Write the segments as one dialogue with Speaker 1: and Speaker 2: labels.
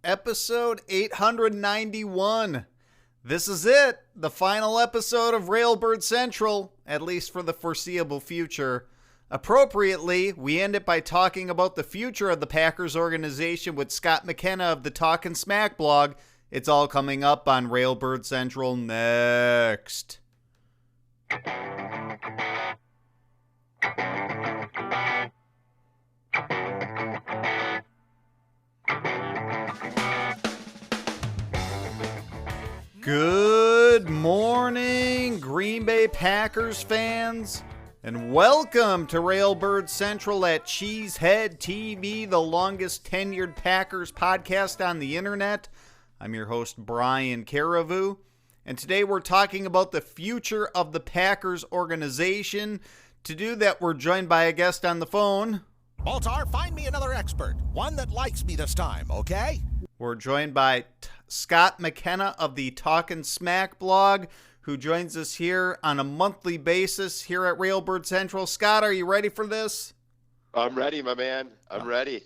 Speaker 1: episode 891. This is it, the final episode of Railbird Central, at least for the foreseeable future. Appropriately, we end it by talking about the future of the Packers organization with Scott McKenna of the Talkin S-Mac blog. It's all coming up on Railbird Central next. Good morning, Green Bay Packers fans, and welcome to Railbird Central at Cheesehead TV, the longest tenured Packers podcast on the internet. I'm your host, Brian Carriveau, and today we're talking about the future of the Packers organization. To do that, we're joined by a guest on the phone.
Speaker 2: Baltar, find me another expert, one that likes me this time, okay?
Speaker 1: We're joined by Scott McKenna of the Talkin S-Mac blog, who joins us here on a monthly basis here at Railbird Central. Scott, are you ready for this?
Speaker 3: I'm ready, my man. I'm ready.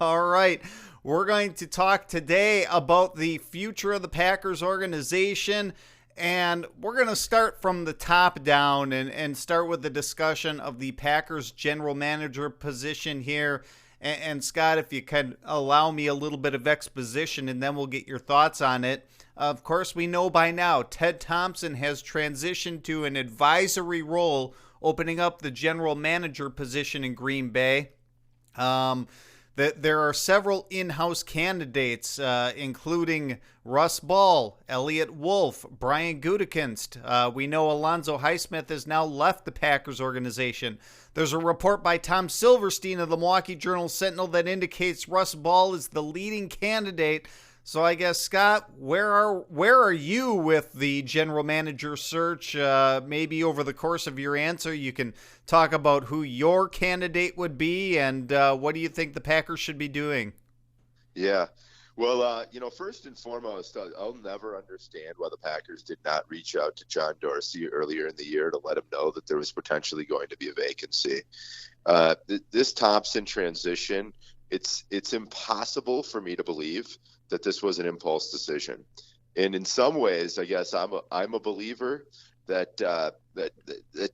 Speaker 1: All right. We're going to talk today about the future of the Packers organization, and we're going to start from the top down and start with the discussion of the Packers general manager position here. And Scott, if you could allow me a little bit of exposition, and then we'll get your thoughts on it. Of course, we know by now Ted Thompson has transitioned to an advisory role, opening up the general manager position in Green Bay. There are several in-house candidates, including Russ Ball, Elliott Wolf, Brian Gutekunst. We know Alonzo Highsmith has now left the Packers organization. There's a report by Tom Silverstein of the Milwaukee Journal-Sentinel that indicates Russ Ball is the leading candidate. So I guess, Scott, where are you with the general manager search? Maybe over the course of your answer, you can talk about who your candidate would be and what do you think the Packers should be doing?
Speaker 3: Yeah. Well, first and foremost, I'll never understand why the Packers did not reach out to John Dorsey earlier in the year to let him know that there was potentially going to be a vacancy. This Thompson transition, it's impossible for me to believe that this was an impulse decision. And in some ways, I guess I'm a believer that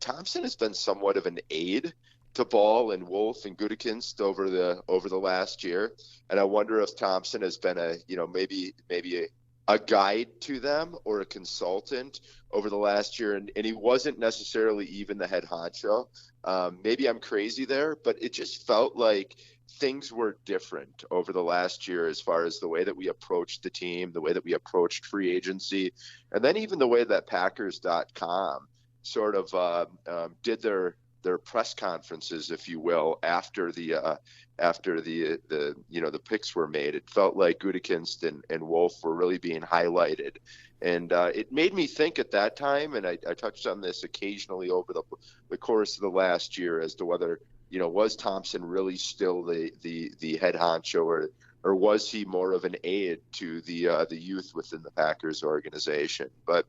Speaker 3: Thompson has been somewhat of an aid to Ball and Wolf and Gutekunst over the last year. And I wonder if Thompson has been maybe a guide to them or a consultant over the last year. And he wasn't necessarily even the head honcho. Maybe I'm crazy there, but it just felt like things were different over the last year as far as the way that we approached the team, the way that we approached free agency, and then even the way that Packers.com sort of did their press conferences, if you will, after the picks were made. It felt like Gutekunst and Wolf were really being highlighted. And it made me think at that time, and I touched on this occasionally over the course of the last year, as to whether, was Thompson really still the head honcho, or was he more of an aid to the youth within the Packers organization? But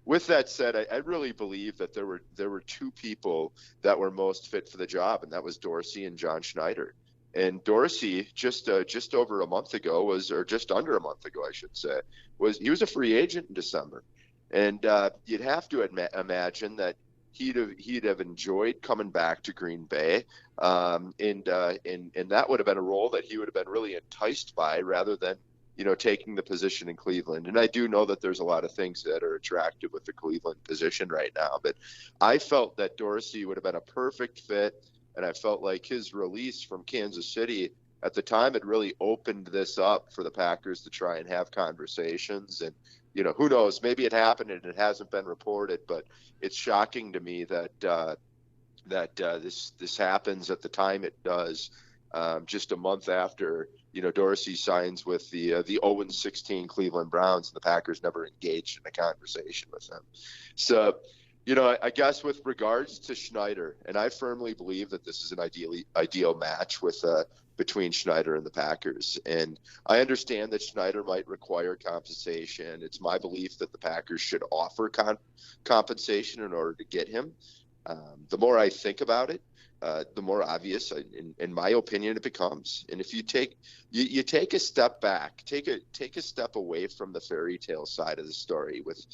Speaker 3: with that said, I really believe that there were two people that were most fit for the job, and that was Dorsey and John Schneider. And Dorsey, just over a month ago, or just under a month ago, I should say, he was a free agent in December, and you'd have to imagine that he'd have enjoyed coming back to Green Bay, and that would have been a role that he would have been really enticed by, rather than taking the position in Cleveland. And I do know that there's a lot of things that are attractive with the Cleveland position right now, but I felt that Dorsey would have been a perfect fit, and I felt like his release from Kansas City at the time had really opened this up for the Packers to try and have conversations. And who knows, maybe it happened and it hasn't been reported, but it's shocking to me that this happens at the time it does, just a month after Dorsey signs with the 0-16 Cleveland Browns, and the Packers never engaged in a conversation with them. So, I guess with regards to Schneider, and I firmly believe that this is an ideal match with between Schneider and the Packers. And I understand that Schneider might require compensation. It's my belief that the Packers should offer compensation in order to get him. The more I think about it, the more obvious, in my opinion, it becomes. And if you take take a step back, take a step away from the fairy tale side of the story, with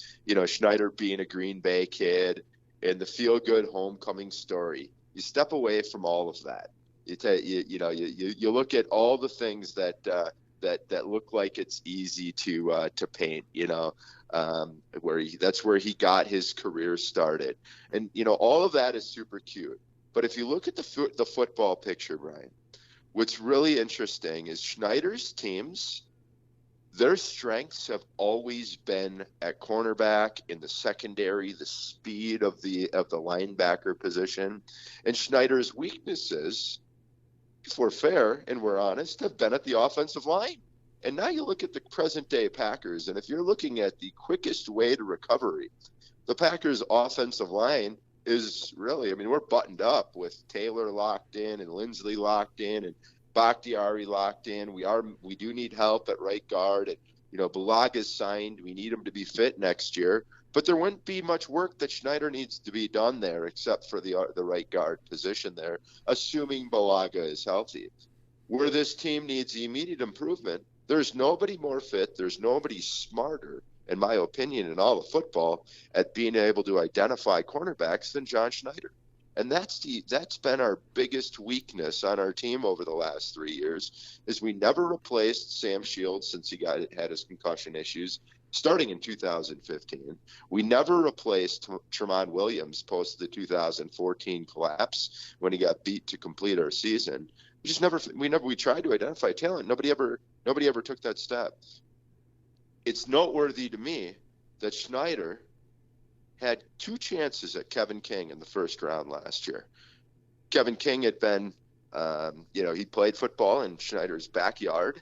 Speaker 3: Schneider being a Green Bay kid and the feel good homecoming story. You step away from all of that. You look at all the things that look like it's easy to paint. That's where he got his career started, and all of that is super cute. But if you look at the football picture, Brian, what's really interesting is Schneider's teams, their strengths have always been at cornerback, in the secondary, the speed of the linebacker position, and Schneider's weaknesses, if we're fair and we're honest, have been at the offensive line. And now you look at the present day Packers, and if you're looking at the quickest way to recovery, the Packers offensive line is really, we're buttoned up with Taylor locked in and Lindsley locked in and Bakhtiari locked in. We do need help at right guard, and Balaga's signed. We need him to be fit next year. But there wouldn't be much work that Schneider needs to be done there, except for the right guard position there, assuming Balaga is healthy. Where this team needs immediate improvement, there's nobody more fit. There's nobody smarter, in my opinion, in all of football, at being able to identify cornerbacks than John Schneider. And that's been our biggest weakness on our team over the last 3 years, is we never replaced Sam Shields since he had his concussion issues, starting in 2015. We never replaced Tremont Williams post the 2014 collapse when he got beat to complete our season. We tried to identify talent. Nobody ever took that step. It's noteworthy to me that Schneider had 2 chances at Kevin King in the first round last year. Kevin King had been, he played football in Schneider's backyard,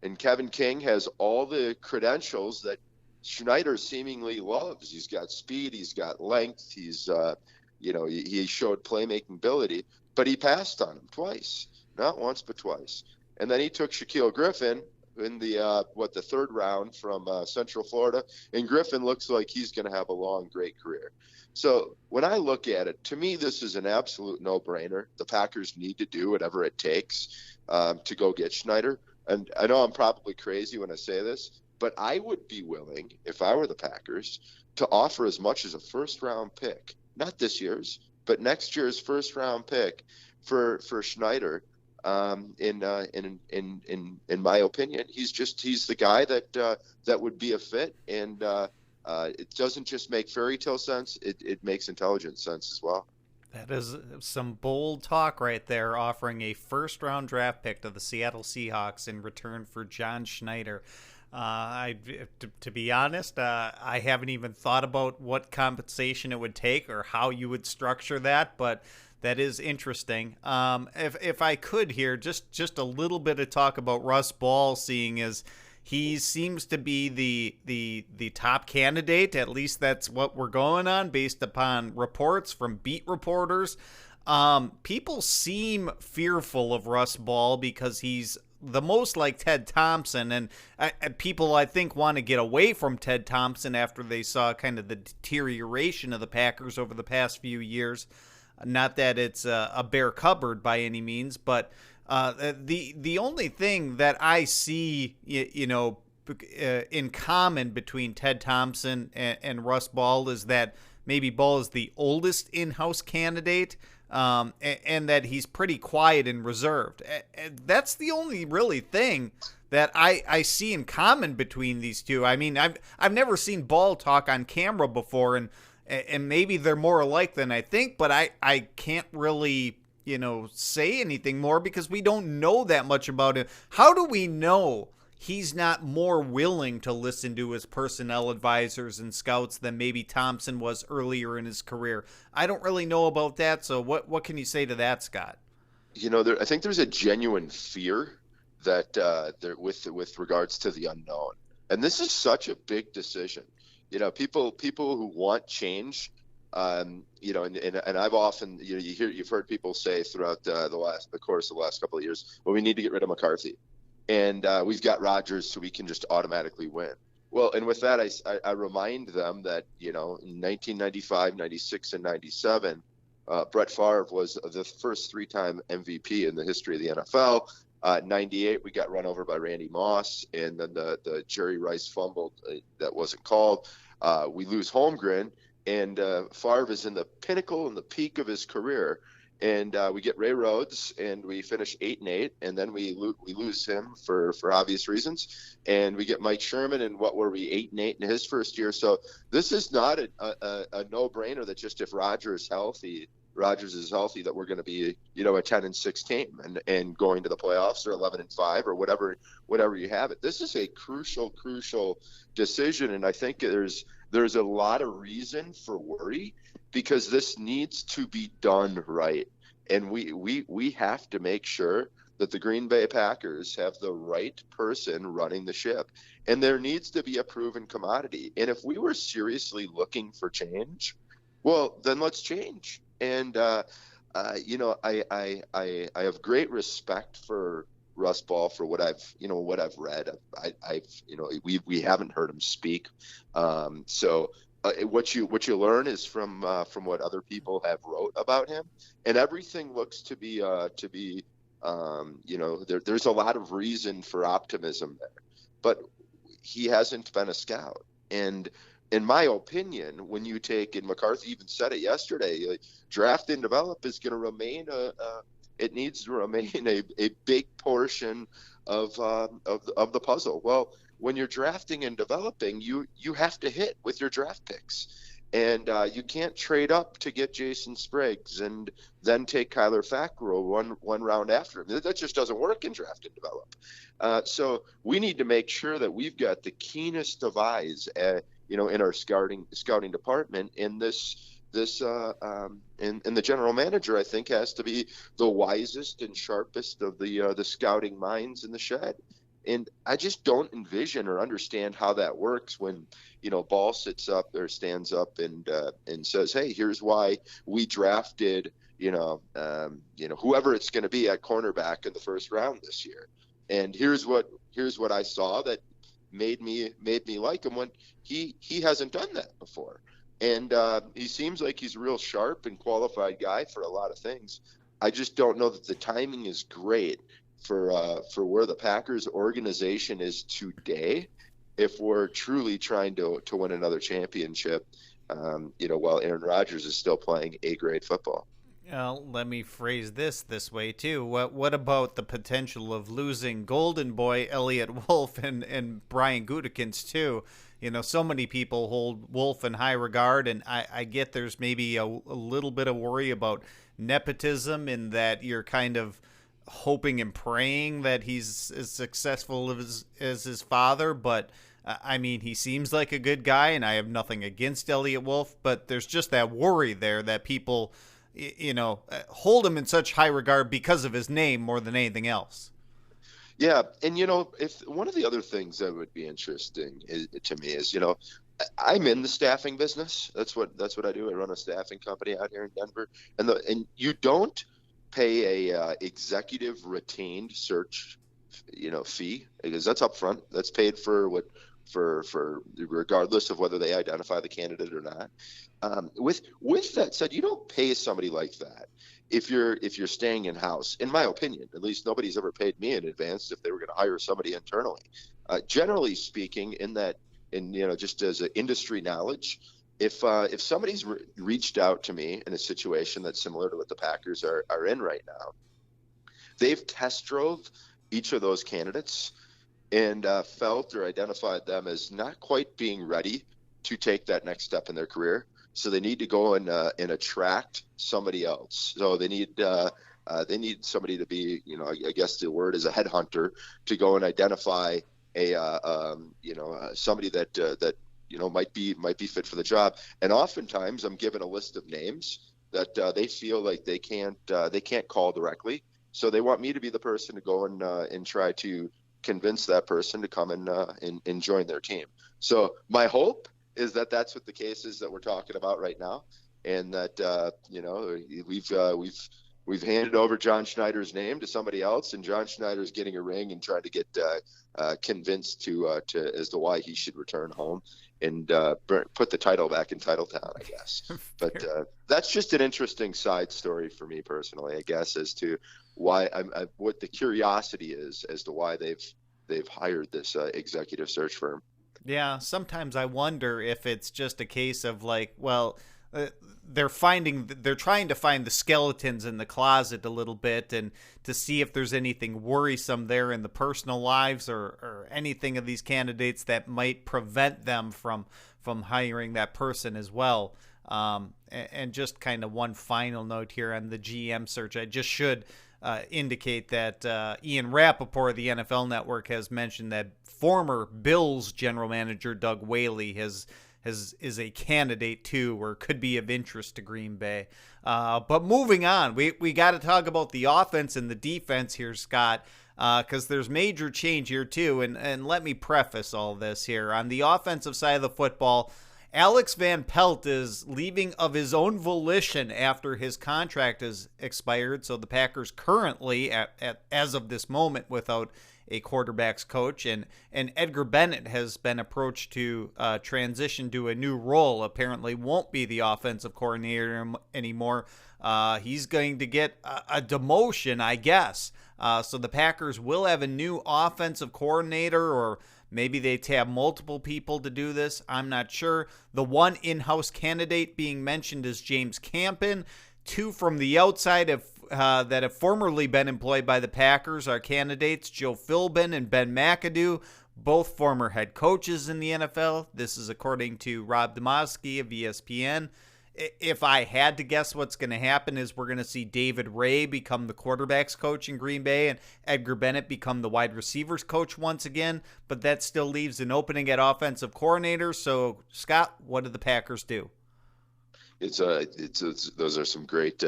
Speaker 3: and Kevin King has all the credentials that Schneider seemingly loves. He's got speed, he's got length, he showed playmaking ability, but he passed on him twice. Not once, but twice. And then he took Shaquille Griffin in the third round from Central Florida, and Griffin looks like he's going to have a long, great career. So when I look at it, to me, this is an absolute no-brainer. The Packers need to do whatever it takes to go get Schneider. And I know I'm probably crazy when I say this, but I would be willing, if I were the Packers, to offer as much as a first-round pick, not this year's, but next year's first-round pick for Schneider. In my opinion, he's the guy that would be a fit, and it doesn't just make fairy tale sense; it makes intelligent sense as well.
Speaker 1: That is some bold talk right there, offering a first-round draft pick to the Seattle Seahawks in return for John Schneider. To be honest, I haven't even thought about what compensation it would take or how you would structure that, but that is interesting. If I could here, just a little bit of talk about Russ Ball, seeing as he seems to be the top candidate. At least that's what we're going on based upon reports from beat reporters. People seem fearful of Russ Ball because he's the most like Ted Thompson, and people I think want to get away from Ted Thompson after they saw kind of the deterioration of the Packers over the past few years. Not that it's a bare cupboard by any means, but the only thing that I see, in common between Ted Thompson and Russ Ball is that maybe Ball is the oldest in-house candidate, and that he's pretty quiet and reserved. That's the only really thing that I see in common between these two. I mean, I've never seen Ball talk on camera before, and maybe they're more alike than I think, but I can't really, say anything more because we don't know that much about him. How do we know he's not more willing to listen to his personnel advisors and scouts than maybe Thompson was earlier in his career? I don't really know about that, so what can you say to that, Scott?
Speaker 3: I think there's a genuine fear that with regards to the unknown. And this is such a big decision. People who want change, and I've often, you've heard people say throughout the course of the last couple of years, well, we need to get rid of McCarthy, and we've got Rodgers, so we can just automatically win. Well, and with that, I remind them that in 1995, 96, and 97, Brett Favre was the first 3-time MVP in the history of the NFL. 98, we got run over by Randy Moss, and then the Jerry Rice fumbled that wasn't called. We lose Holmgren, and Favre is in the pinnacle and the peak of his career. And we get Ray Rhodes, and we finish 8-8, and then we lose him for obvious reasons. And we get Mike Sherman, and what were we, 8-8 in his first year? So this is not a no-brainer that just if Rodgers is healthy, that we're going to be, a 10-6 team and going to the playoffs, or 11-5, or whatever you have it. This is a crucial decision, and I think there's a lot of reason for worry, because this needs to be done right. And we have to make sure that the Green Bay Packers have the right person running the ship. And there needs to be a proven commodity. And if we were seriously looking for change, well, then let's change. And, I have great respect for Russ Ball for what I've read. We haven't heard him speak. What you learn is from what other people have wrote about him, and everything looks to be there's a lot of reason for optimism there, but he hasn't been a scout. And in my opinion, when you take, and McCarthy even said it yesterday, draft and develop is going to remain it needs to remain a big portion of the puzzle. Well, when you're drafting and developing, you have to hit with your draft picks. And you can't trade up to get Jason Spriggs and then take Kyler Fackrell one round after him. That just doesn't work in draft and develop. So we need to make sure that we've got the keenest of eyes, in our scouting department. And and the general manager, I think, has to be the wisest and sharpest of the scouting minds in the shed. And I just don't envision or understand how that works when, Ball sits up or stands up and says, hey, here's why we drafted, whoever it's going to be at cornerback in the first round this year. And here's what I saw that made me like him, when he hasn't done that before. And he seems like he's a real sharp and qualified guy for a lot of things. I just don't know that the timing is great for where the Packers organization is today, if we're truly trying to win another championship, while Aaron Rodgers is still playing A-grade football.
Speaker 1: Well, let me phrase this way too. What about the potential of losing Golden Boy Elliott Wolf and Brian Gutekunst too? So many people hold Wolf in high regard, and I get there's maybe a little bit of worry about nepotism, in that you're kind of hoping and praying that he's as successful as his father. But he seems like a good guy, and I have nothing against Elliott Wolf, but there's just that worry there that people, hold him in such high regard because of his name more than anything else.
Speaker 3: Yeah. And, if one of the other things that would be interesting to me is, I'm in the staffing business. That's what I do. I run a staffing company out here in Denver, and you don't pay a executive retained search, fee, because that's upfront. That's paid for regardless of whether they identify the candidate or not. With that said, you don't pay somebody like that if you're staying in house. In my opinion, at least, nobody's ever paid me in advance if they were going to hire somebody internally. Generally speaking, just as an industry knowledge, if somebody's reached out to me in a situation that's similar to what the Packers are in right now, they've test drove each of those candidates and felt or identified them as not quite being ready to take that next step in their career. So they need to go and attract somebody else. So they need somebody to be, I guess the word is a headhunter, to go and identify somebody that might be fit for the job. And oftentimes I'm given a list of names that they feel like they can't call directly. So they want me to be the person to go and try to convince that person to come and join their team. So my hope is that that's what the case is that we're talking about right now, and that we've handed over John Schneider's name to somebody else, and John Schneider's getting a ring and trying to get convinced to as to why he should return home and put the title back in Titletown, I guess. But that's just an interesting side story for me personally, I guess, as to why what the curiosity is as to why they've hired this executive search firm.
Speaker 1: Yeah, sometimes I wonder if it's just a case of like, well, they're trying to find the skeletons in the closet a little bit, and to see if there's anything worrisome there in the personal lives or anything of these candidates that might prevent them from hiring that person as well. And just kind of one final note here on the GM search, I just should indicate that Ian Rappaport of the NFL Network has mentioned that former Bills general manager Doug Whaley is a candidate too, or could be of interest to Green Bay. But moving on, we got to talk about the offense and the defense here, Scott, because there's major change here too. And let me preface all this here. On the offensive side of the football, Alex Van Pelt is leaving of his own volition after his contract has expired. So the Packers currently, as of this moment, without a quarterback's coach, and Edgar Bennett has been approached to transition to a new role. Apparently won't be the offensive coordinator anymore. He's going to get a demotion, I guess. So the Packers will have a new offensive coordinator, or maybe they have multiple people to do this. I'm not sure. The one in-house candidate being mentioned is James Campen. Two from the outside that have formerly been employed by the Packers are candidates Joe Philbin and Ben McAdoo, both former head coaches in the NFL. This is according to Rob Demovsky of ESPN. If I had to guess, what's going to happen is we're going to see David Ray become the quarterback's coach in Green Bay and Edgar Bennett become the wide receivers coach once again, but that still leaves an opening at offensive coordinator. So, Scott, what do the Packers do?
Speaker 3: Those are some great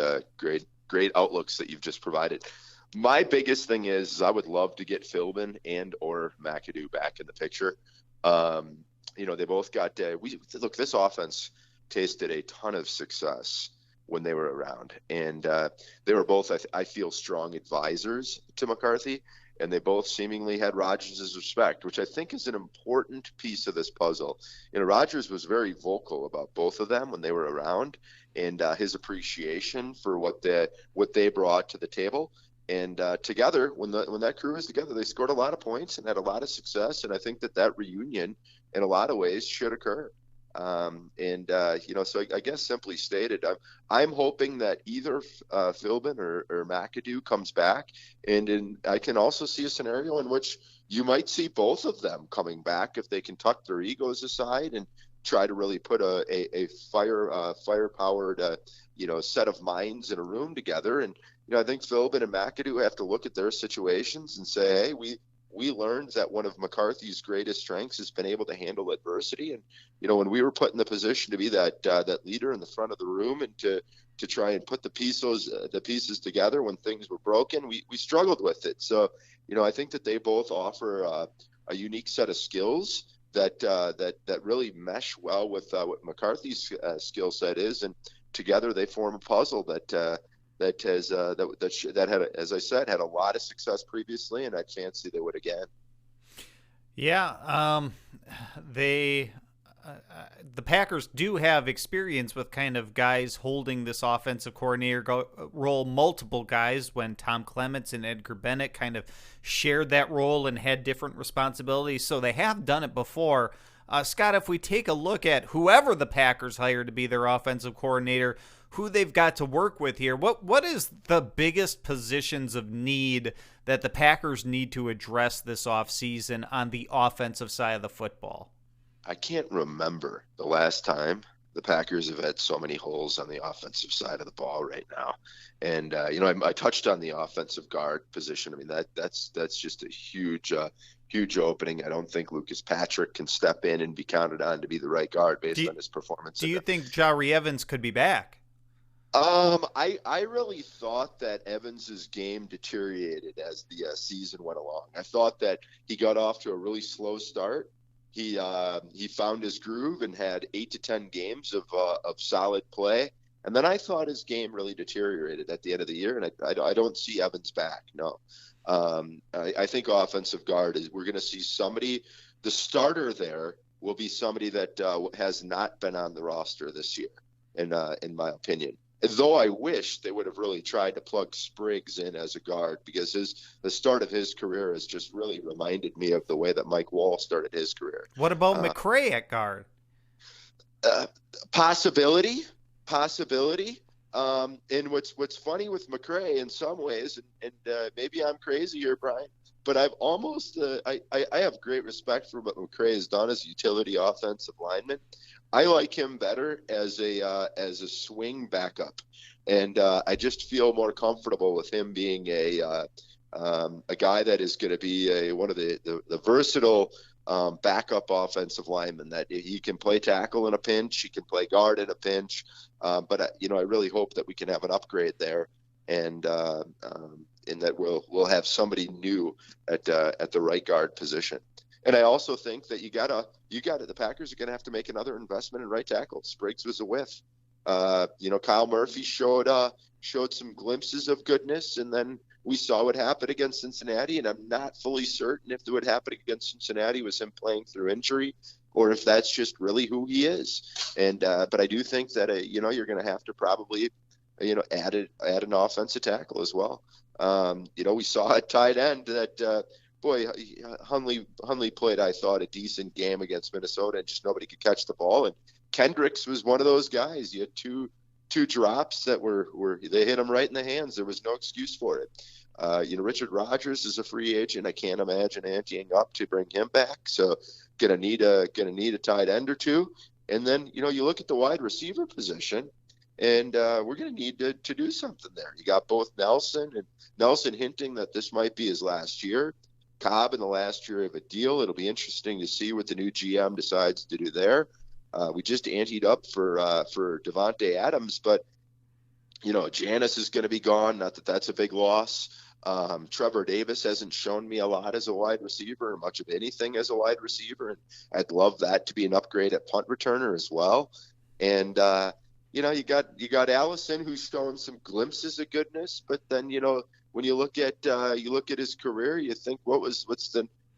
Speaker 3: outlooks that you've just provided. My biggest thing is I would love to get Philbin and or McAdoo back in the picture. They both got this offense tasted a ton of success when they were around, and they were both, I feel, strong advisors to McCarthy, and they both seemingly had Rodgers' respect, which I think is an important piece of this puzzle. Rodgers was very vocal about both of them when they were around, and his appreciation for what they brought to the table. And together, when that crew was together, they scored a lot of points and had a lot of success. And I think that reunion, in a lot of ways, should occur. So I guess simply stated, I'm hoping that either Philbin or McAdoo comes back, and I can also see a scenario in which you might see both of them coming back if they can tuck their egos aside and try to really put a fire-powered set of minds in a room together. And I think Philbin and McAdoo have to look at their situations and say, hey, we learned that one of McCarthy's greatest strengths has been able to handle adversity. And, when we were put in the position to be that leader in the front of the room and to try and put the pieces together when things were broken, we struggled with it. So, I think that they both offer a unique set of skills that really mesh well with what McCarthy's skill set is. And together they form a puzzle that had, as I said, had a lot of success previously, and I fancy they would again.
Speaker 1: Yeah, the Packers do have experience with kind of guys holding this offensive coordinator role, multiple guys, when Tom Clements and Edgar Bennett kind of shared that role and had different responsibilities. So they have done it before. Scott, if we take a look at whoever the Packers hire to be their offensive coordinator, who they've got to work with here, what is the biggest positions of need that the Packers need to address this offseason on the offensive side of the football?
Speaker 3: I can't remember the last time the Packers have had so many holes on the offensive side of the ball right now. And, I touched on the offensive guard position. I mean, that's just a huge opening. I don't think Lucas Patrick can step in and be counted on to be the right guard based on his performance.
Speaker 1: Do you think Jari Evans could be back?
Speaker 3: I really thought that Evans's game deteriorated as the season went along. I thought that he got off to a really slow start. He found his groove and had 8 to 10 games of solid play, And then I thought his game really deteriorated at the end of the year, and I don't see Evans back. No, I think offensive guard we're going to see somebody. The starter there will be somebody that has not been on the roster this year, in my opinion. Though I wish they would have really tried to plug Spriggs in as a guard, because the start of his career has just really reminded me of the way that Mike Wall started his career.
Speaker 1: What about McRae at guard?
Speaker 3: Possibility. And what's funny with McRae in some ways, and maybe I'm crazy here, Brian, but I've almost I have great respect for what McRae has done as a utility offensive lineman. I like him better as a swing backup, and I just feel more comfortable with him being a guy that is going to be one of the versatile backup offensive lineman, that he can play tackle in a pinch, he can play guard in a pinch, but I really hope that we can have an upgrade there, and that we'll have somebody new at the right guard position. And I also think that the Packers are going to have to make another investment in right tackle. Spriggs was a whiff. Kyle Murphy showed some glimpses of goodness, and then we saw what happened against Cincinnati, and I'm not fully certain if what happened against Cincinnati was him playing through injury, or if that's just really who he is. And but I do think that you're going to have to probably add an offensive tackle as well. We saw at tight end that Hundley played, I thought, a decent game against Minnesota, and just nobody could catch the ball. And Kendricks was one of those guys. You had two drops that they hit him right in the hands. There was no excuse for it. Richard Rodgers is a free agent. I can't imagine anteing up to bring him back. So gonna need a tight end or two. And then you look at the wide receiver position, and we're gonna need to do something there. You got both Nelson hinting that this might be his last year. Cobb in the last year of a deal. It'll be interesting to see what the new GM decides to do there. We just anteed up for Devontae Adams, but Janis is going to be gone. Not that that's a big loss. Trevor Davis hasn't shown me a lot as a wide receiver, or much of anything as a wide receiver, and I'd love that to be an upgrade at punt returner as well. And you got Allison, who's shown some glimpses of goodness, but then when you look at his career, you think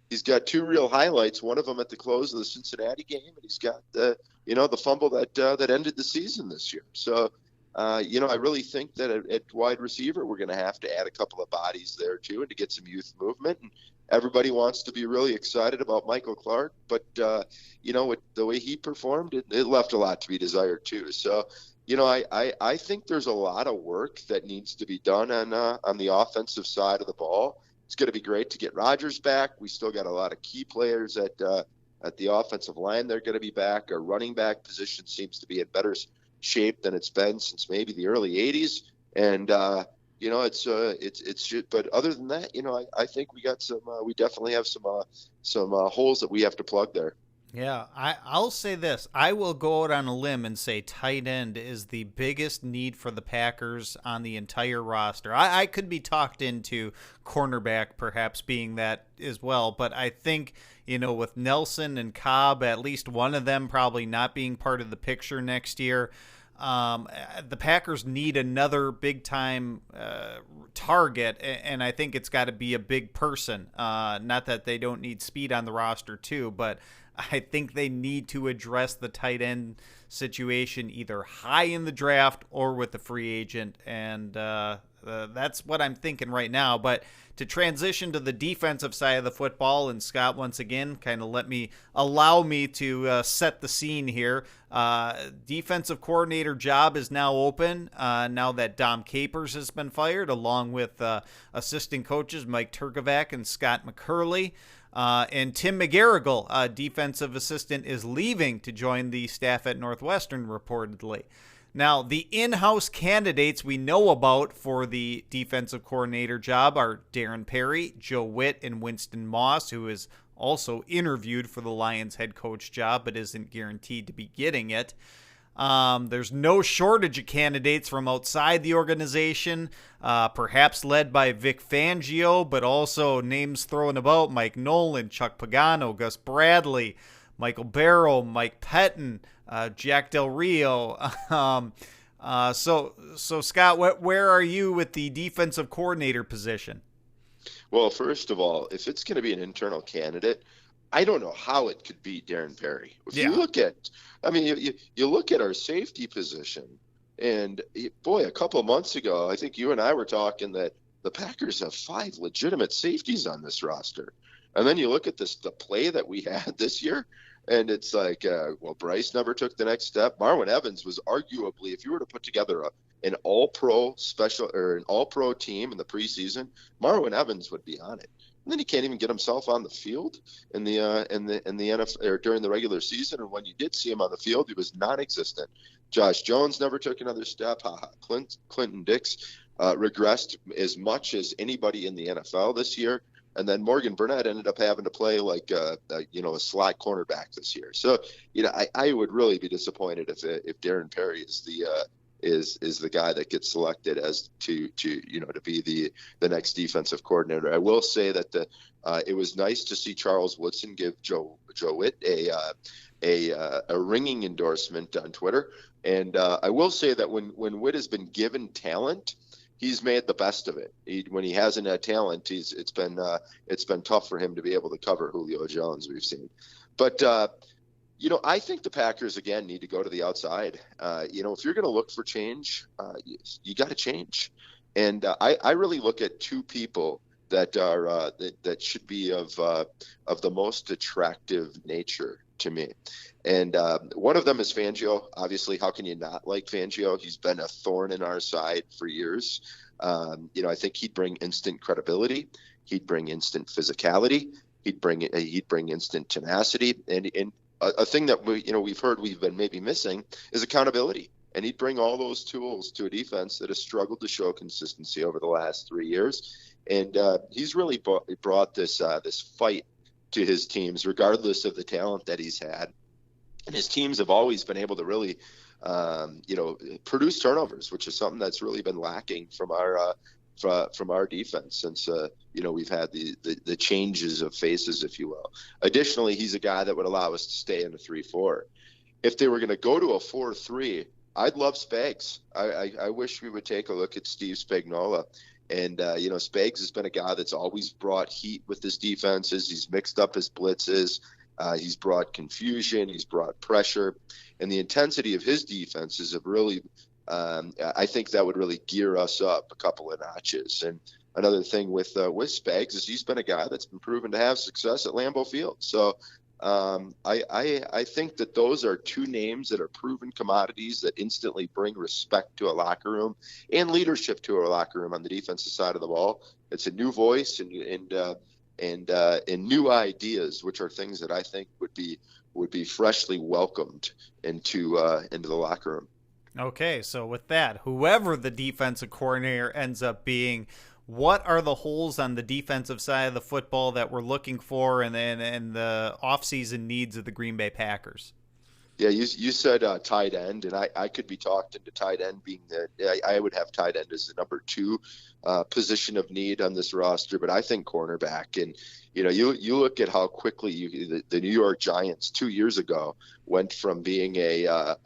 Speaker 3: he's got two real highlights. One of them at the close of the Cincinnati game, and he's got the fumble that ended the season this year. So, I really think that at wide receiver, we're going to have to add a couple of bodies there too, and to get some youth movement. And everybody wants to be really excited about Michael Clark, but with the way he performed, it left a lot to be desired too. So, I think there's a lot of work that needs to be done on the offensive side of the ball. It's going to be great to get Rodgers back. We still got a lot of key players at the offensive line. They're going to be back. Our running back position seems to be in better shape than it's been since maybe the early '80s. And it's. But other than that, I think we got some. We definitely have some holes that we have to plug there.
Speaker 1: Yeah, I'll say this. I will go out on a limb and say tight end is the biggest need for the Packers on the entire roster. I could be talked into cornerback perhaps being that as well, but I think, with Nelson and Cobb, at least one of them probably not being part of the picture next year, the Packers need another big-time target, and I think it's got to be a big person. Not that they don't need speed on the roster too, but I think they need to address the tight end situation either high in the draft or with the free agent, and that's what I'm thinking right now. But to transition to the defensive side of the football, and Scott, once again, allow me to set the scene here. Defensive coordinator job is now open now that Dom Capers has been fired, along with assistant coaches Mike Turkovac and Scott McCurley. And Tim McGarrigle, defensive assistant, is leaving to join the staff at Northwestern, reportedly. Now, the in-house candidates we know about for the defensive coordinator job are Darren Perry, Joe Witt, and Winston Moss, who is also interviewed for the Lions head coach job but isn't guaranteed to be getting it. There's no shortage of candidates from outside the organization, perhaps led by Vic Fangio, but also names thrown about: Mike Nolan, Chuck Pagano, Gus Bradley, Michael Barrow, Mike Pettin, Jack Del Rio. So Scott, where are you with the defensive coordinator position?
Speaker 3: Well, first of all, if it's going to be an internal candidate, I don't know how it could be Darren Perry. If you
Speaker 1: Yeah.
Speaker 3: look at, I mean, you look at our safety position, and boy, a couple of months ago, I think you and I were talking that the Packers have 5 legitimate safeties on this roster. And then you look at the play that we had this year, and it's like, well, Bryce never took the next step. Marwin Evans was arguably, if you were to put together an all-pro special or an all-pro team in the preseason, Marwin Evans would be on it. And then he can't even get himself on the field in the NFL or during the regular season. And when you did see him on the field, he was non-existent. Josh Jones never took another step. Clinton Dix regressed as much as anybody in the NFL this year. And then Morgan Burnett ended up having to play like a slot cornerback this year. So I would really be disappointed if Darren Perry is the guy that gets selected as to be the next defensive coordinator. I will say that it was nice to see Charles Woodson give Joe Witt a ringing endorsement on Twitter. And I will say that when Witt has been given talent, he's made the best of it. When he hasn't had talent, it's been tough for him to be able to cover Julio Jones. We've seen, but I think the Packers again need to go to the outside. If you're going to look for change, you got to change. And I really look at 2 people that are that should be of the most attractive nature to me. And one of them is Fangio. Obviously, how can you not like Fangio? He's been a thorn in our side for years. I think he'd bring instant credibility. He'd bring instant physicality. He'd bring instant tenacity. And a thing that we've heard we've been maybe missing is accountability. And he'd bring all those tools to a defense that has struggled to show consistency over the last 3 years. And he's really brought this fight to his teams, regardless of the talent that he's had. And his teams have always been able to really, produce turnovers, which is something that's really been lacking from our defense since we've had the changes of faces, if you will. Additionally, he's a guy that would allow us to stay in a 3-4. If they were going to go to a 4-3, I'd love Spags. I wish we would take a look at Steve Spagnuolo. And, Spags has been a guy that's always brought heat with his defenses. He's mixed up his blitzes. He's brought confusion. He's brought pressure. And the intensity of his defenses have really, I think that would really gear us up a couple of notches. And another thing with Spags is he's been a guy that's been proven to have success at Lambeau Field. So I think that those are 2 names that are proven commodities that instantly bring respect to a locker room and leadership to a locker room on the defensive side of the ball. It's a new voice and new ideas, which are things that I think would be freshly welcomed into the locker room.
Speaker 1: Okay, so with that, whoever the defensive coordinator ends up being, what are the holes on the defensive side of the football that we're looking for and the offseason needs of the Green Bay Packers?
Speaker 3: Yeah, you said tight end, and I could be talked into tight end being I would have tight end as the number 2 position of need on this roster, but I think cornerback. And you look at how quickly the New York Giants 2 years ago went from being a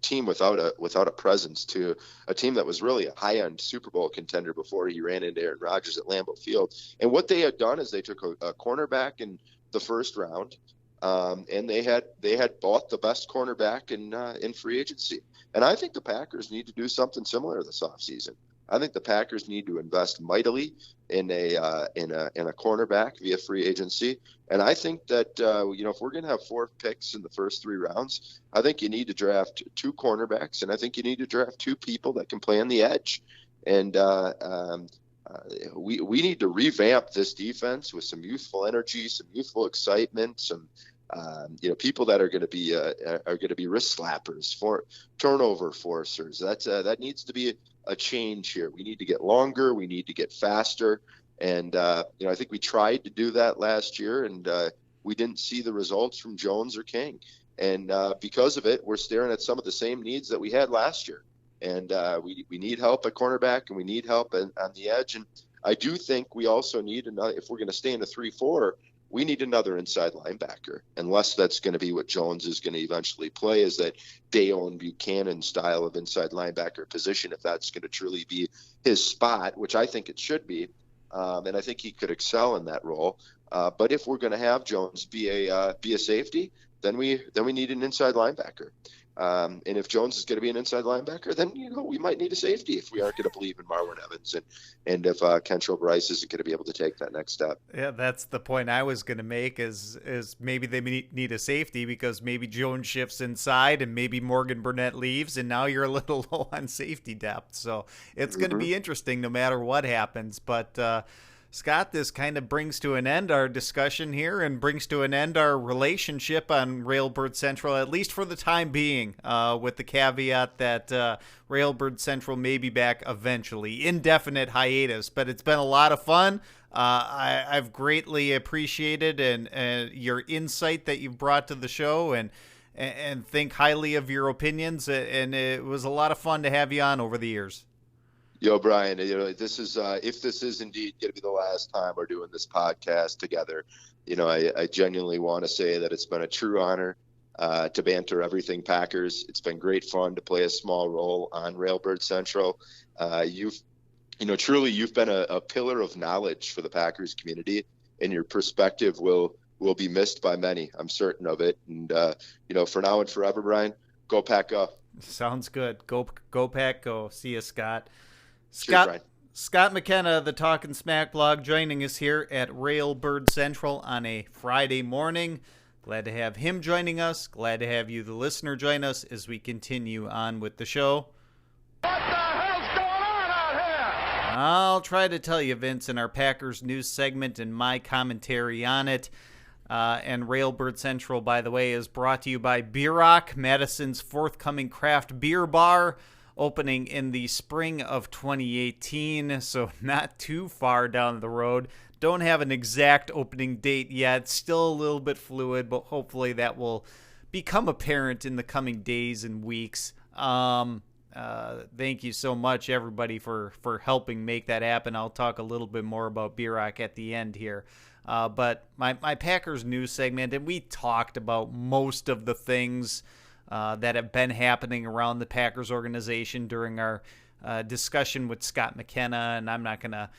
Speaker 3: team without a presence to a team that was really a high-end Super Bowl contender before he ran into Aaron Rodgers at Lambeau Field. And what they had done is they took a cornerback in the first round. And they had bought the best cornerback in free agency. And I think the Packers need to do something similar this offseason. I think the Packers need to invest mightily in a cornerback via free agency. And I think that if we're going to have 4 picks in the first 3 rounds, I think you need to draft 2 cornerbacks, and I think you need to draft 2 people that can play on the edge. And we need to revamp this defense with some youthful energy, some youthful excitement, some people that are going to be wrist slappers, for turnover forcers. That needs to be a change here. We need to get longer. We need to get faster. And I think we tried to do that last year, and we didn't see the results from Jones or King. And because of it, we're staring at some of the same needs that we had last year. And we need help at cornerback, and we need help on the edge. And I do think we also need another, if we're going to stay in the 3-4, we need another inside linebacker, unless that's going to be what Jones is going to eventually play, is that Dale and Buchanan style of inside linebacker position, if that's going to truly be his spot, which I think it should be. And I think he could excel in that role. But if we're going to have Jones be a safety, then we need an inside linebacker. And if Jones is going to be an inside linebacker, then we might need a safety if we aren't going to believe in Marlon Evans, and if Kentrell Bryce isn't going to be able to take that next step.
Speaker 1: Yeah, that's the point I was going to make. Is maybe they need a safety because maybe Jones shifts inside and maybe Morgan Burnett leaves, and now you're a little low on safety depth. So it's going to be interesting no matter what happens. But Scott, this kind of brings to an end our discussion here and brings to an end our relationship on Railbird Central, at least for the time being, with the caveat that Railbird Central may be back eventually. Indefinite hiatus, but it's been a lot of fun. I've greatly appreciated and your insight that you've brought to the show, and think highly of your opinions, and it was a lot of fun to have you on over the years.
Speaker 3: Yo, Brian, this is if this is indeed going to be the last time we're doing this podcast together, I genuinely want to say that it's been a true honor to banter everything Packers. It's been great fun to play a small role on Railbird Central. You've been a pillar of knowledge for the Packers community, and your perspective will be missed by many. I'm certain of it. And for now and forever, Brian, go Pack go.
Speaker 1: Sounds good. Go Pack go. See you, Scott.
Speaker 3: Cheers,
Speaker 1: Scott McKenna, the Talkin S-Mac blog, joining us here at Railbird Central on a Friday morning. Glad to have him joining us. Glad to have you, the listener, join us as we continue on with the show.
Speaker 4: What the hell's going on out here?
Speaker 1: I'll try to tell you, Vince, in our Packers news segment and my commentary on it. And Railbird Central, by the way, is brought to you by Beerock, Madison's forthcoming craft beer bar, opening in the spring of 2018, so not too far down the road. Don't have an exact opening date yet, still a little bit fluid, but hopefully that will become apparent in the coming days and weeks. Thank you so much, everybody, for helping make that happen. I'll talk a little bit more about Beerock at the end here. But my Packers news segment, and we talked about most of the things that have been happening around the Packers organization during our discussion with Scott McKenna, and I'm not going to,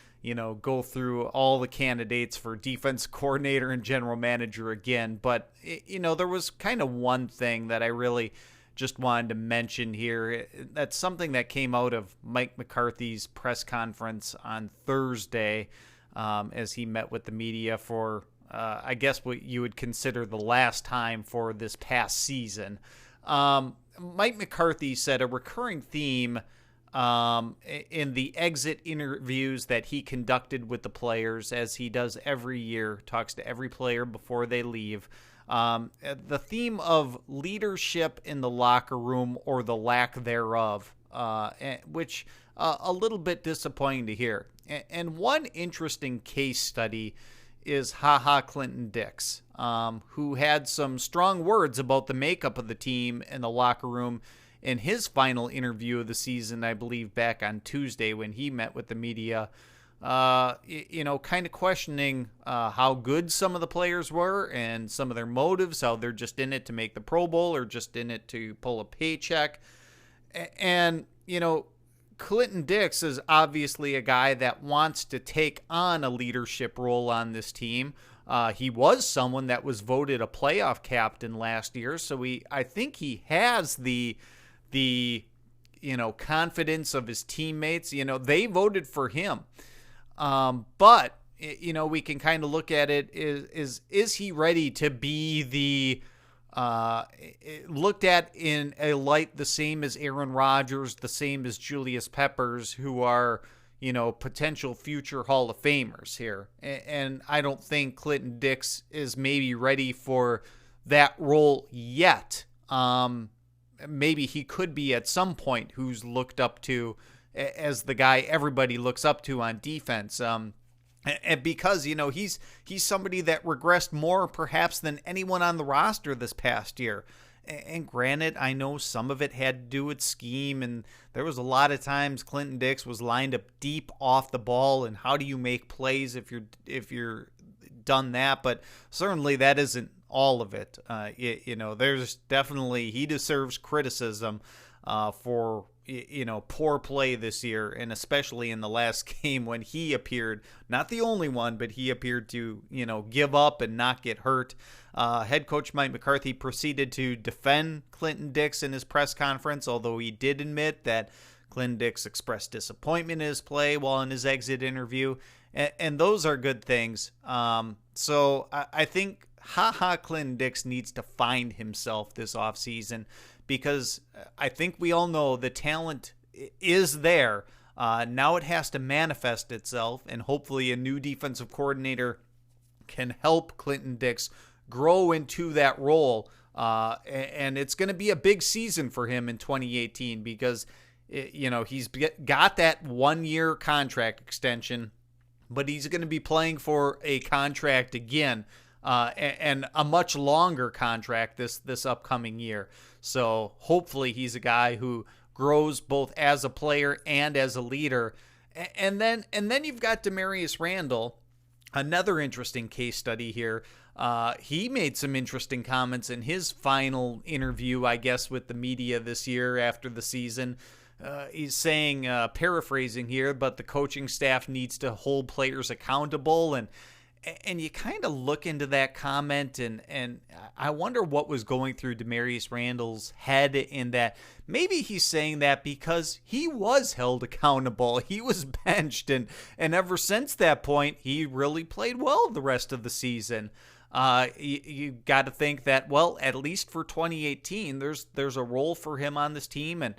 Speaker 1: go through all the candidates for defense coordinator and general manager again, but, there was kind of one thing that I really just wanted to mention here. That's something that came out of Mike McCarthy's press conference on Thursday as he met with the media for, I guess, what you would consider the last time for this past season. Mike McCarthy said a recurring theme in the exit interviews that he conducted with the players, as he does every year, talks to every player before they leave, the theme of leadership in the locker room, or the lack thereof, which a little bit disappointing to hear. And one interesting case study is Clinton Dix, who had some strong words about the makeup of the team and the locker room in his final interview of the season, I believe back on Tuesday when he met with the media, kind of questioning how good some of the players were and some of their motives, how they're just in it to make the Pro Bowl or just in it to pull a paycheck. And, Clinton Dix is obviously a guy that wants to take on a leadership role on this team. He was someone that was voted a playoff captain last year, so I think he has the confidence of his teammates. They voted for him. But we can kind of look at it, is he ready to be the looked at in a light the same as Aaron Rodgers, the same as Julius Peppers, who are, potential future Hall of Famers here. And I don't think Clinton Dix is maybe ready for that role yet. Maybe he could be at some point, who's looked up to as the guy everybody looks up to on defense. And because, he's somebody that regressed more perhaps than anyone on the roster this past year. And granted, I know some of it had to do with scheme, and there was a lot of times Clinton Dix was lined up deep off the ball, and how do you make plays if your done that, but certainly that isn't all of it. There's definitely, he deserves criticism for poor play this year, and especially in the last game when he appeared, not the only one, but he appeared to, give up and not get hurt. Head coach Mike McCarthy proceeded to defend Clinton Dix in his press conference, although he did admit that Clinton Dix expressed disappointment in his play while in his exit interview, and those are good things. So I think Clinton Dix needs to find himself this offseason, because I think we all know the talent is there. Now it has to manifest itself, and hopefully a new defensive coordinator can help Clinton Dix grow into that role. And it's going to be a big season for him in 2018, because he's got that 1-year contract extension, but he's going to be playing for a contract again, and a much longer contract this upcoming year. So hopefully he's a guy who grows both as a player and as a leader. And then you've got Demarius Randall, another interesting case study here. He made some interesting comments in his final interview, I guess, with the media this year after the season. He's saying, paraphrasing here, but the coaching staff needs to hold players accountable, and you kind of look into that comment, and I wonder what was going through Demarius Randall's head, in that maybe he's saying that because he was held accountable. He was benched, and ever since that point, he really played well the rest of the season. You got to think that, well, at least for 2018, there's a role for him on this team, and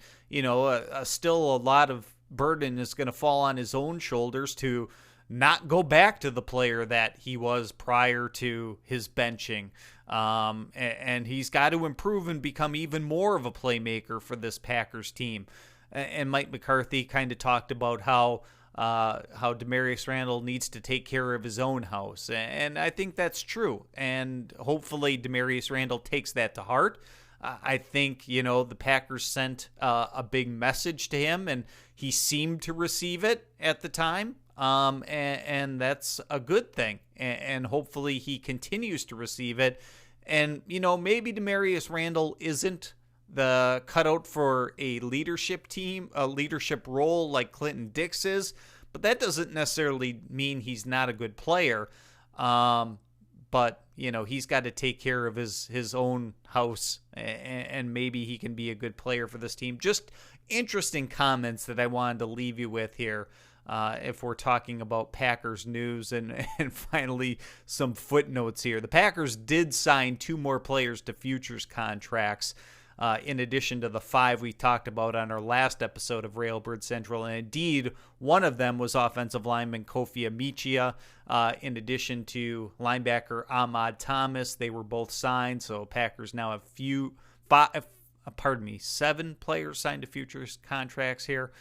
Speaker 1: still a lot of burden is going to fall on his own shoulders to not go back to the player that he was prior to his benching. And he's got to improve and become even more of a playmaker for this Packers team. And Mike McCarthy kind of talked about how Demarius Randall needs to take care of his own house. And I think that's true. And hopefully Demarius Randall takes that to heart. I think, the Packers sent a big message to him, and he seemed to receive it at the time. And that's a good thing. And hopefully he continues to receive it. And, maybe Demarius Randall isn't the cutout for a leadership team, a leadership role like Clinton Dix is, but that doesn't necessarily mean he's not a good player. But, he's got to take care of his own house, and maybe he can be a good player for this team. Just interesting comments that I wanted to leave you with here. If we're talking about Packers news, and finally some footnotes here. The Packers did sign 2 more players to futures contracts, in addition to the 5 we talked about on our last episode of Railbird Central. And indeed, one of them was offensive lineman Kofi Amichia, in addition to linebacker Ahmad Thomas. They were both signed, so Packers now have 7 players signed to futures contracts here.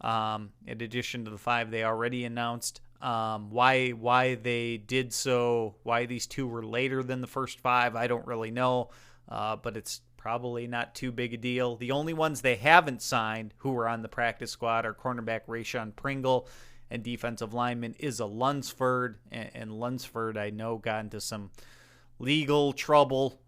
Speaker 1: In addition to the 5 they already announced. Why they did so, why these 2 were later than the first 5, I don't really know, but it's probably not too big a deal. The only ones they haven't signed who are on the practice squad are cornerback Rayshon Pringle and defensive lineman Izza Lunsford. And Lunsford, I know, got into some legal trouble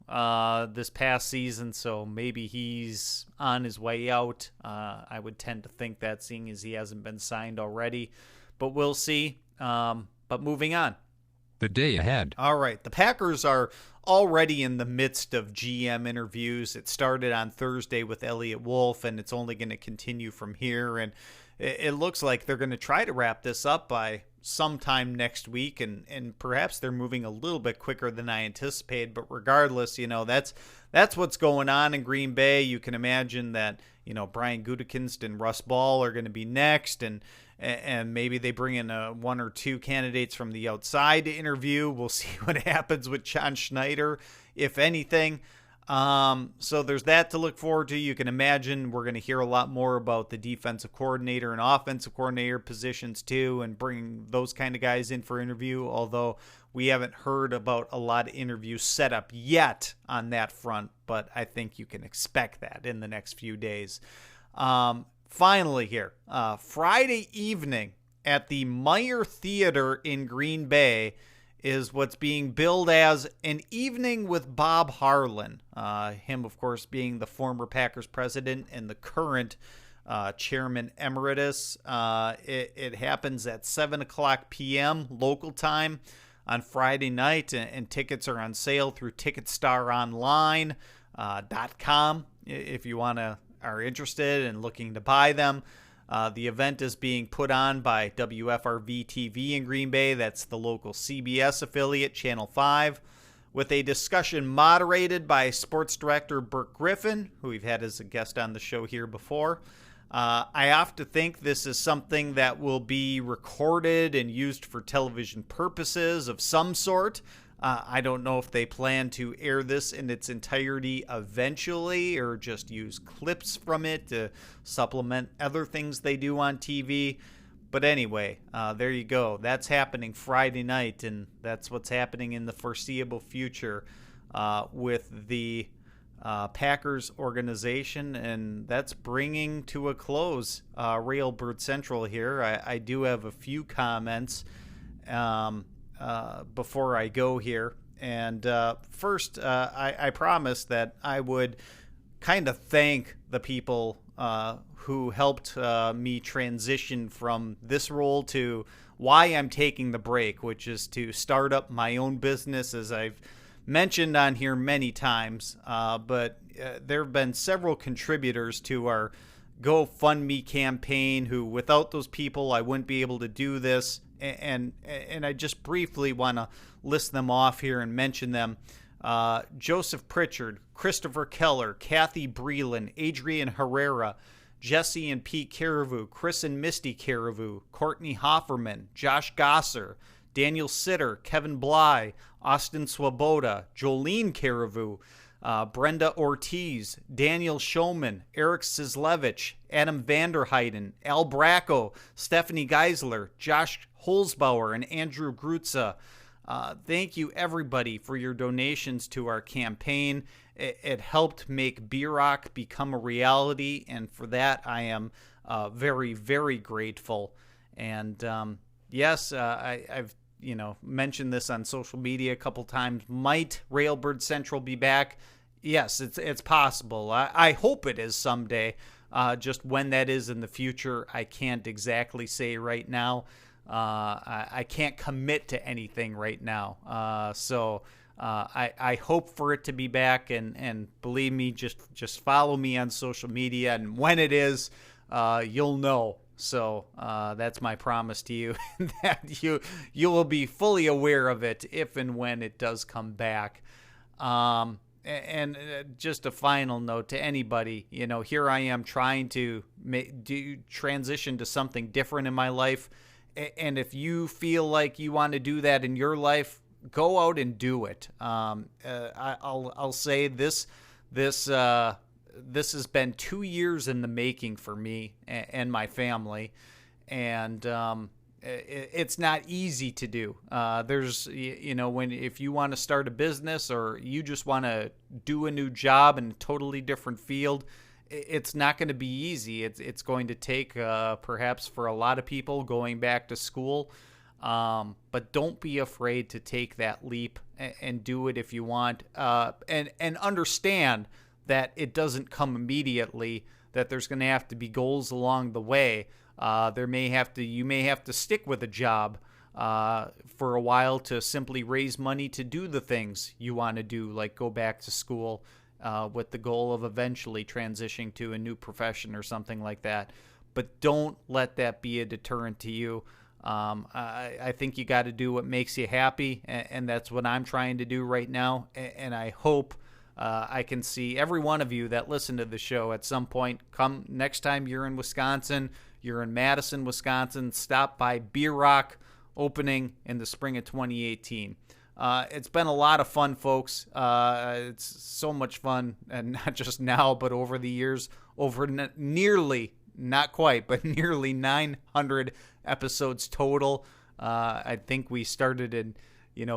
Speaker 1: this past season, so maybe he's on his way out. I would tend to think that, seeing as he hasn't been signed already, but we'll see. But moving on.
Speaker 5: The day ahead.
Speaker 1: All right, the Packers are already in the midst of GM interviews. It started on Thursday with Elliott Wolf, and it's only going to continue from here, and it looks like they're going to try to wrap this up by sometime next week, and perhaps they're moving a little bit quicker than I anticipated. But regardless, that's what's going on in Green Bay. You can imagine that Brian Gutekunst and Russ Ball are going to be next, and maybe they bring in 1 or 2 candidates from the outside to interview. We'll see what happens with John Schneider, if anything. So there's that to look forward to. You can imagine we're going to hear a lot more about the defensive coordinator and offensive coordinator positions too, and bring those kind of guys in for interview, although we haven't heard about a lot of interviews set up yet on that front, but I think you can expect that in the next few days. Finally here, Friday evening at the Meyer Theater in Green Bay is what's being billed as an evening with Bob Harlan. Him, of course, being the former Packers president and the current chairman emeritus. It happens at 7 o'clock p.m. local time on Friday night, and tickets are on sale through TicketStarOnline.com if you are interested and looking to buy them. The event is being put on by WFRV TV in Green Bay. That's the local CBS affiliate, Channel 5, with a discussion moderated by sports director Burt Griffin, who we've had as a guest on the show here before. I have to think this is something that will be recorded and used for television purposes of some sort. I don't know if they plan to air this in its entirety eventually or just use clips from it to supplement other things they do on TV. But anyway, there you go. That's happening Friday night, and that's what's happening in the foreseeable future with the Packers organization, and that's bringing to a close Railbird Central here. I do have a few comments before I go here. And first, I promised that I would kind of thank the people who helped me transition from this role to why I'm taking the break, which is to start up my own business, as I've mentioned on here many times. But there have been several contributors to our GoFundMe campaign who, without those people, I wouldn't be able to do this. And I just briefly want to list them off here and mention them. Joseph Pritchard, Christopher Keller, Kathy Breland, Adrian Herrera, Jesse and Pete Carivou, Chris and Misty Carivou, Courtney Hofferman, Josh Gosser, Daniel Sitter, Kevin Bly, Austin Swoboda, Jolene Carivou, Brenda Ortiz, Daniel Showman, Eric Sislevich, Adam Vanderheiden, Al Bracco, Stephanie Geisler, Josh Holzbauer, and Andrew Grutza. Thank you, everybody, for your donations to our campaign. It helped make B-Rock become a reality, and for that I am very, very grateful. And yes, I've mentioned this on social media a couple times. Might Railbird Central be back? Yes, it's possible. I hope it is someday. Just when that is in the future, I can't exactly say right now. I can't commit to anything right now. So I hope for it to be back, and believe me, just follow me on social media, and when it is, you'll know. So that's my promise to you, that you will be fully aware of it if and when it does come back. And just a final note to anybody, here I am trying to transition to something different in my life. And if you feel like you want to do that in your life, go out and do it. I'll say this has been 2 years in the making for me and my family, and it's not easy to do. There's, if you want to start a business or you just want to do a new job in a totally different field, it's not going to be easy. It's going to take, perhaps for a lot of people, going back to school. But don't be afraid to take that leap and do it if you want. And understand that it doesn't come immediately, that there's going to have to be goals along the way. You may have to stick with a job for a while to simply raise money to do the things you want to do, like go back to school with the goal of eventually transitioning to a new profession or something like that. But don't let that be a deterrent to you. I think you got to do what makes you happy, and that's what I'm trying to do right now. And I hope I can see every one of you that listen to the show at some point. Come next time you're in Wisconsin, you're in Madison, Wisconsin, stop by Beer Rock, opening in the spring of 2018. It's been a lot of fun, folks. It's so much fun, and not just now, but over the years, over nearly, not quite, but nearly 900 episodes total. I think we started in,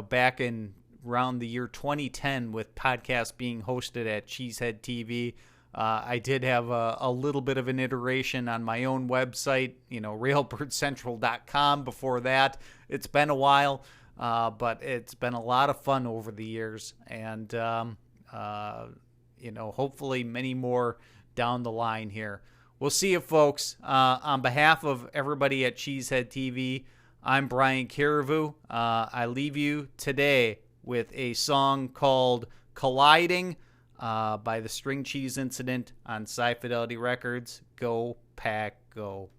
Speaker 1: back in around the year 2010 with podcasts being hosted at Cheesehead TV. I did have a little bit of an iteration on my own website, railbirdcentral.com before that. It's been a while. but it's been a lot of fun over the years, and hopefully many more down the line here. We'll see you, folks. On behalf of everybody at Cheesehead TV, I'm Brian Carriveau. I leave you today with a song called Colliding by the String Cheese Incident on Sci Fidelity Records. Go Pack Go.